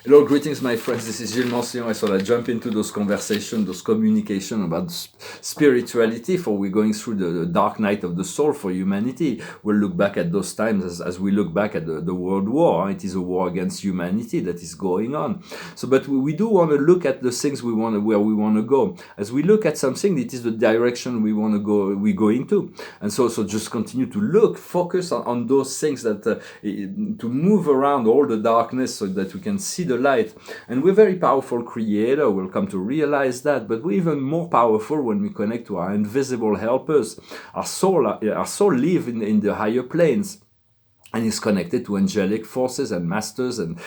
Hello, greetings, my friends. This is Gillesmansillon. I thought I'd jump into those conversations, those communication about spirituality, for we're going through the dark night of the soul for humanity. We'll look back at those times as we look back at the World War. It is a war against humanity that is going on. So, but we do want to look at the things where we want to go. As we look at something, it is the direction we want to go, we go into. And so just continue to look, focus on those things that, to move around all the darkness so that we can see the light. And we're very powerful creator. We'll come to realize that, but we're even more powerful when we connect to our invisible helpers. Our soul live in the higher planes, and is connected to angelic forces and masters, and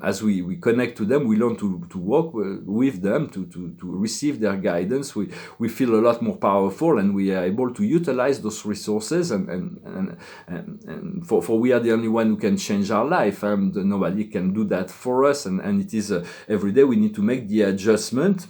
as we connect to them, we learn to walk with them, to receive their guidance. We feel a lot more powerful, and we are able to utilize those resources, and for we are the only one who can change our life. Nobody can do that for us, and it is every day we need to make the adjustment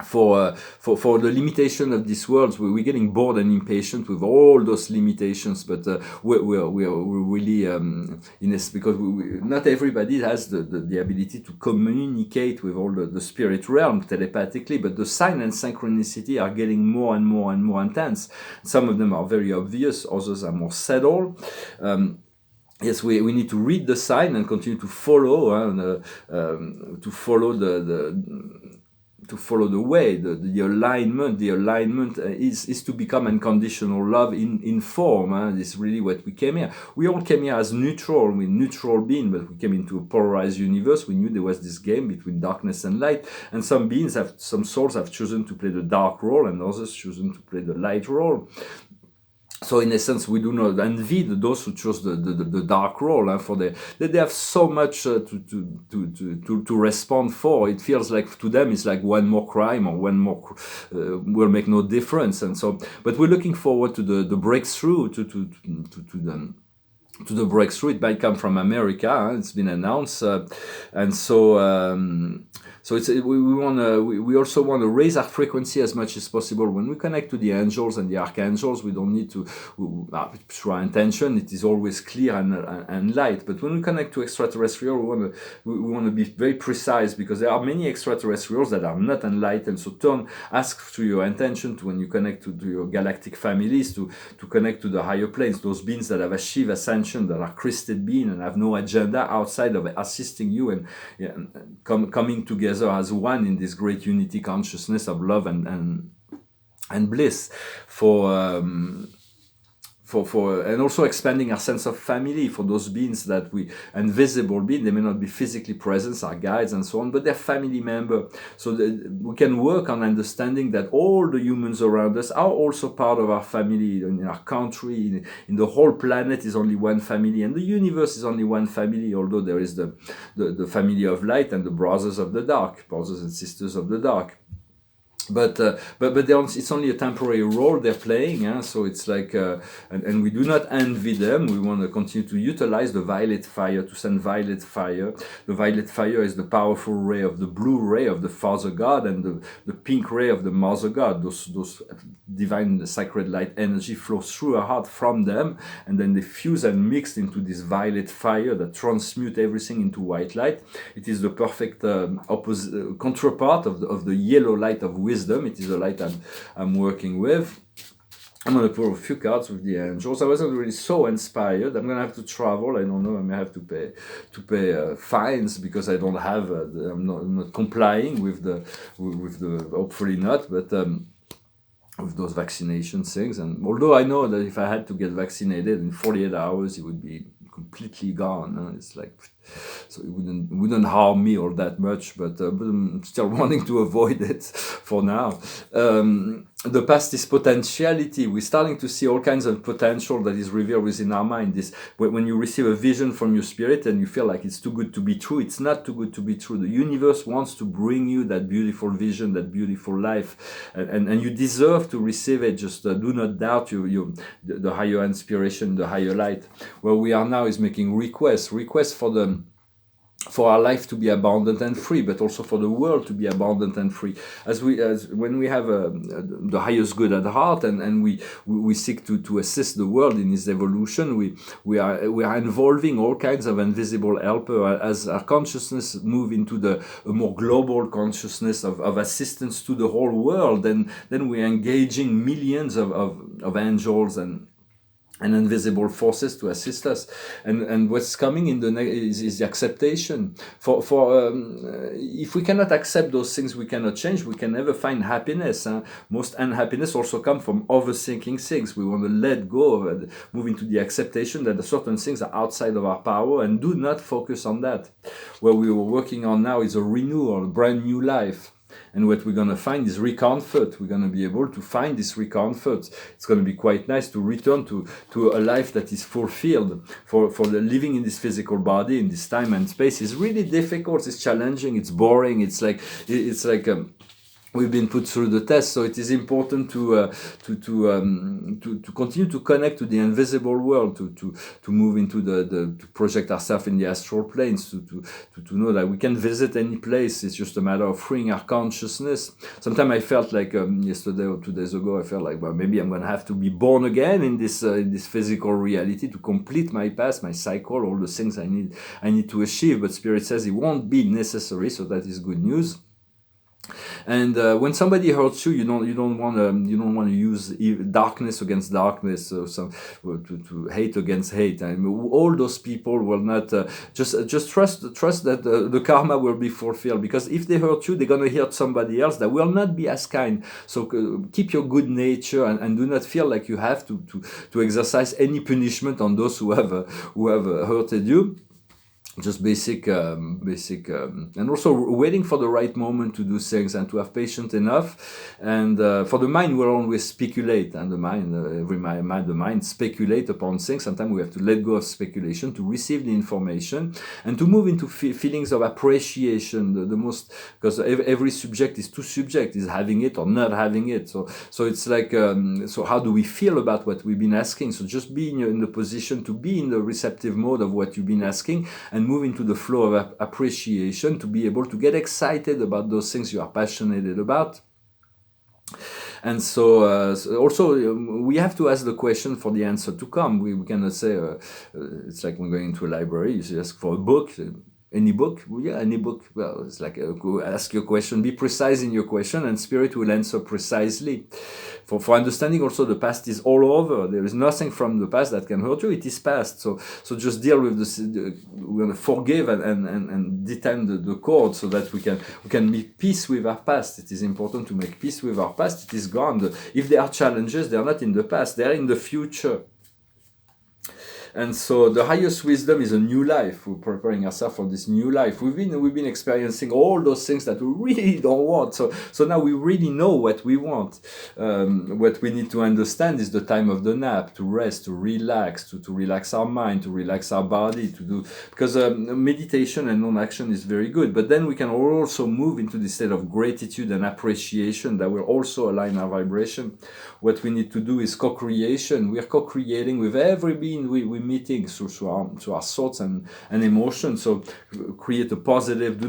for the limitation of this world. We're getting bored and impatient with all those limitations, but we're really in this, because not everybody has the ability to communicate with all the spirit realm telepathically, but the sign and synchronicity are getting more and more and more intense. Some of them are very obvious, others are more subtle. Yes, we need to read the sign and continue to follow, to follow the way, the alignment. The alignment is to become unconditional love in form. This is really what we came here. We all came here as neutral, we're neutral being, but we came into a polarized universe. We knew there was this game between darkness and light, and some souls have chosen to play the dark role, and others chosen to play the light role. So in essence, we do not envy those who chose the dark role, for they have so much to respond for. It feels like to them it's like one more crime or one more will make no difference. And so, but we're looking forward to the breakthrough, to the breakthrough. It might come from America. It's been announced, and so. So it's, we also want to raise our frequency as much as possible. When we connect to the angels and the archangels, we don't need to, through our intention, it is always clear and light. But when we connect to extraterrestrial, we want to be very precise, because there are many extraterrestrials that are not enlightened. So ask to your intention, to when you connect to your galactic families, to connect to the higher planes, those beings that have achieved ascension, that are crested beings and have no agenda outside of assisting you and coming together as one in this great unity consciousness of love and bliss, and also expanding our sense of family for those beings that invisible beings. They may not be physically present, our guides and so on, but they're family member. So we can work on understanding that all the humans around us are also part of our family. In our country, in the whole planet is only one family, and the universe is only one family, although there is the family of light and the brothers of the dark, brothers and sisters of the dark. But it's only a temporary role they're playing, so it's like, and we do not envy them. We want to continue to utilize the violet fire, to send violet fire. The violet fire is the powerful ray of the blue ray of the Father God, and the pink ray of the Mother God. Those divine sacred light energy flows through our heart from them, and then they fuse and mix into this violet fire that transmute everything into white light. It is the perfect counterpart of the yellow light of wisdom. It is a light I'm working with. I'm going to pull a few cards with the angels. I wasn't really so inspired. I'm going to have to travel. I don't know. I may have to pay fines, because I don't have. I'm not complying with the hopefully not, but. With those vaccination things, and although I know that if I had to get vaccinated in 48 hours, it would be completely gone. It's like, so it wouldn't harm me all that much, but I'm still wanting to avoid it for now. The past is potentiality. We're starting to see all kinds of potential that is revealed within our mind. This, when you receive a vision from your spirit and you feel like it's too good to be true, it's not too good to be true. The universe wants to bring you that beautiful vision, that beautiful life, and you deserve to receive it. Just do not doubt the higher inspiration, the higher light. Where we are now is making requests for the for our life to be abundant and free, but also for the world to be abundant and free. As when we have the highest good at heart, and we seek to assist the world in its evolution, we are involving all kinds of invisible helper as our consciousness move into a more global consciousness of assistance to the whole world. Then we're engaging millions of angels and invisible forces to assist us, and what's coming in is the acceptation. For if we cannot accept those things we cannot change, we can never find happiness. Most unhappiness also come from overthinking things. We want to let go of it, move into the acceptation that certain things are outside of our power, and do not focus on that. What we were working on now is a renewal, a brand new life. And what we're going to find is recomfort. We're going to be able to find this recomfort. It's going to be quite nice to return to a life that is fulfilled. For the living in this physical body, in this time and space, is really difficult. It's challenging. It's boring. It's like we've been put through the test, so it is important to continue to connect to the invisible world, to move into to project ourselves in the astral planes, to know that we can visit any place. It's just a matter of freeing our consciousness. Sometimes I felt like yesterday or 2 days ago, I felt like, well, maybe I'm going to have to be born again in this physical reality to complete my past, my cycle, all the things I need to achieve. But Spirit says it won't be necessary, so that is good news. And when somebody hurts you, you don't want to use darkness against darkness, to hate against hate. And all those people will not just trust that the karma will be fulfilled. Because if they hurt you, they're gonna hurt somebody else that will not be as kind. So keep your good nature and do not feel like you have to exercise any punishment on those who have hurted you. Just basic, and also waiting for the right moment to do things and to have patience enough. And for the mind, we'll always speculate, and the mind speculate upon things. Sometimes we have to let go of speculation to receive the information and to move into feelings of appreciation. The most, because every subject is two subjects, is having it or not having it. So it's like, so how do we feel about what we've been asking? So just be in the position to be in the receptive mode of what you've been asking, and move into the flow of appreciation, to be able to get excited about those things you are passionate about. And so also we have to ask the question for the answer to come. We cannot say, it's like when going into a library, you ask for a book. Any book? Yeah, any book. Well, it's like ask your question, be precise in your question, and Spirit will answer precisely. For understanding also, the past is all over. There is nothing from the past that can hurt you. It is past. So just deal with this. We're going to forgive and detain the cord, so that we can make peace with our past. It is important to make peace with our past. It is gone. If there are challenges, they are not in the past. They are in the future. And so the highest wisdom is a new life. We're preparing ourselves for this new life. We've been experiencing all those things that we really don't want. So now we really know what we want. What we need to understand is the time of the nap, to rest, to relax, to relax our mind, to relax our body, because meditation and non-action is very good. But then we can also move into the state of gratitude and appreciation that will also align our vibration. What we need to do is co-creation. We are co-creating with every being we meeting through our thoughts and emotions. So create a positive.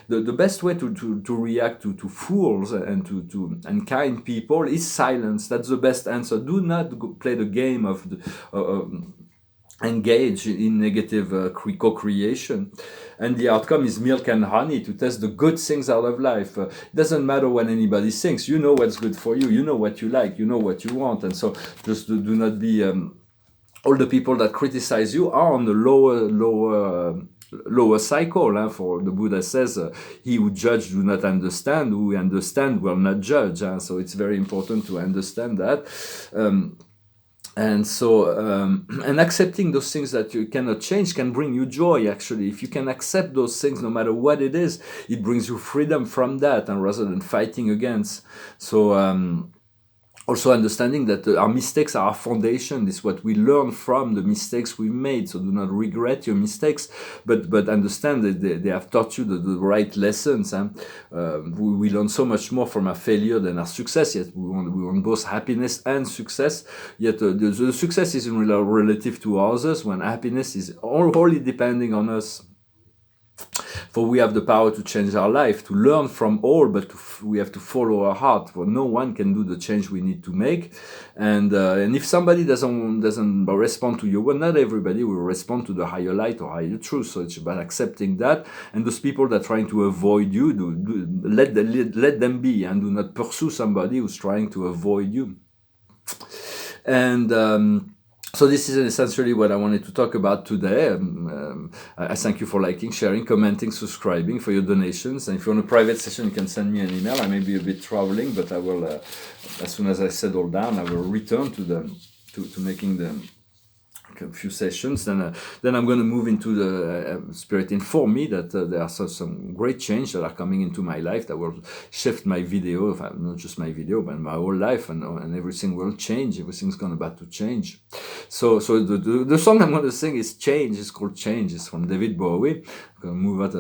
The best way to react to fools and kind people is silence. That's the best answer. Do not play the game of engage in negative co-creation. And the outcome is milk and honey, to test the good things out of life. It doesn't matter what anybody thinks. You know what's good for you. You know what you like. You know what you want. And so just do not be... all the people that criticize you are on the lower cycle. For the Buddha says, he who judge do not understand, who understand will not judge. So it's very important to understand that. And so, and accepting those things that you cannot change can bring you joy, actually. If you can accept those things, no matter what it is, it brings you freedom from that, and rather than fighting against. So, also understanding that our mistakes are our foundation. This is what we learn from the mistakes we made. So do not regret your mistakes, but understand that they have taught you the right lessons. We learn so much more from our failure than our success. Yet we want both happiness and success. Yet the success is relative to others, when happiness is wholly depending on us. For we have the power to change our life, to learn from all, but we have to follow our heart. For no one can do the change we need to make. And if somebody doesn't respond to you, well, not everybody will respond to the higher light or higher truth. So it's about accepting that. And those people that are trying to avoid you, let them be, and do not pursue somebody who's trying to avoid you. And so this is essentially what I wanted to talk about today. I thank you for liking, sharing, commenting, subscribing, for your donations. And if you want a private session, you can send me an email. I may be a bit traveling, but I will, as soon as I settle down, I will return to making a few sessions. Then I'm going to move into the Spirit inform me that there are some great change that are coming into my life that will shift my video, not just my video, but my whole life, and everything will change. Everything's about to change. So the song I'm going to sing is Change. It's called Change. It's from David Bowie. I'm going to move out.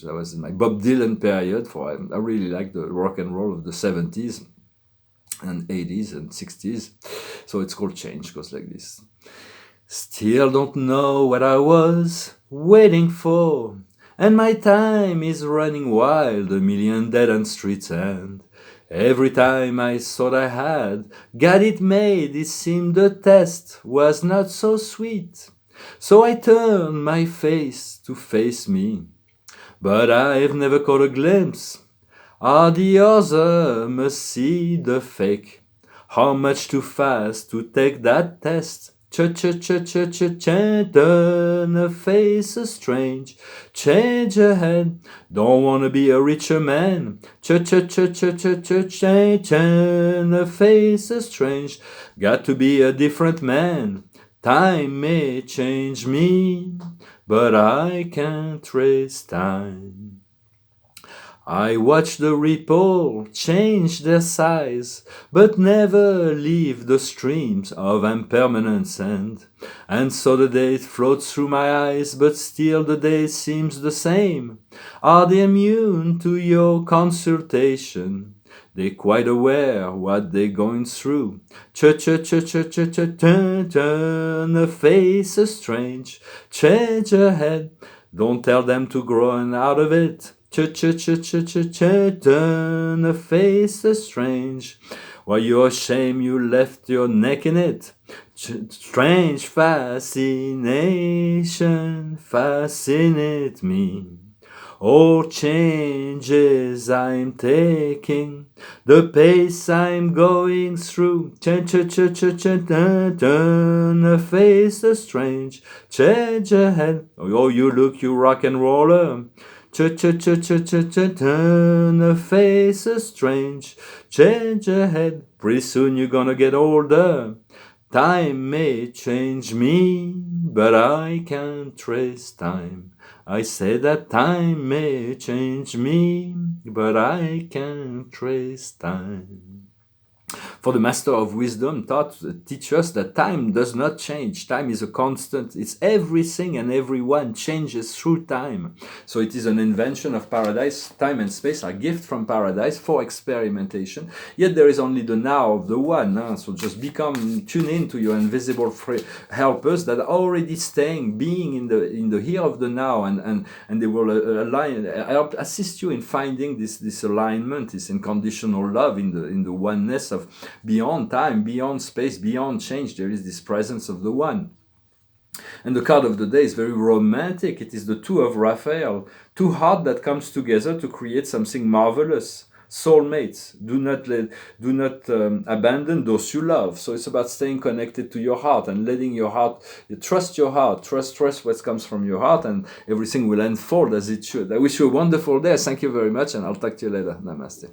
I was in my Bob Dylan period. I really like the rock and roll of the 70s and 80s and 60s. So it's called Change. It goes like this. Still don't know what I was waiting for, and my time is running wild, a million dead-end streets, and every time I thought I had got it made, it seemed the test was not so sweet. So I turned my face to face me, but I've never caught a glimpse. The other must see the fake. How much too fast to take that test? Turn a face a strange, change ahead. Don't wanna be a richer man. Turn a face a strange. Got to be a different man. Time may change me, but I can't trace time. I watch the ripple change their size, but never leave the streams of impermanent sand. And so the day floats through my eyes, but still the day seems the same. Are they immune to your consultation? They're quite aware what they're going through. Turn a face a strange, change ahead. Don't tell them to grow out of it. Turn a face a strange. Why you're ashamed you left your neck in it. Strange fascination fascinate me. All changes I'm taking, the pace I'm going through. Turn a face a strange, change ahead. Oh, you look, you rock and roller. Turn a face a strange, change ahead. Pretty soon you're gonna get older. Time may change me, but I can't trace time. I say that time may change me, but I can't trace time. For the Master of Wisdom teach us that time does not change. Time is a constant. It's everything and everyone changes through time. So it is an invention of paradise. Time and space are gift from paradise for experimentation. Yet there is only the now of the one. So just tune in to your invisible helpers that are already being in the here of the now, and they will help assist you in finding this alignment, this unconditional love in the oneness of beyond time, beyond space, beyond change. There is this presence of the one. And the card of the day is very romantic. It is the Two of Raphael, two hearts that comes together to create something marvelous. Soulmates. Do not abandon those you love. So it's about staying connected to your heart and letting your heart, trust your heart, trust what comes from your heart, and everything will unfold as it should. I wish you a wonderful day. Thank you very much, and I'll talk to you later. Namaste.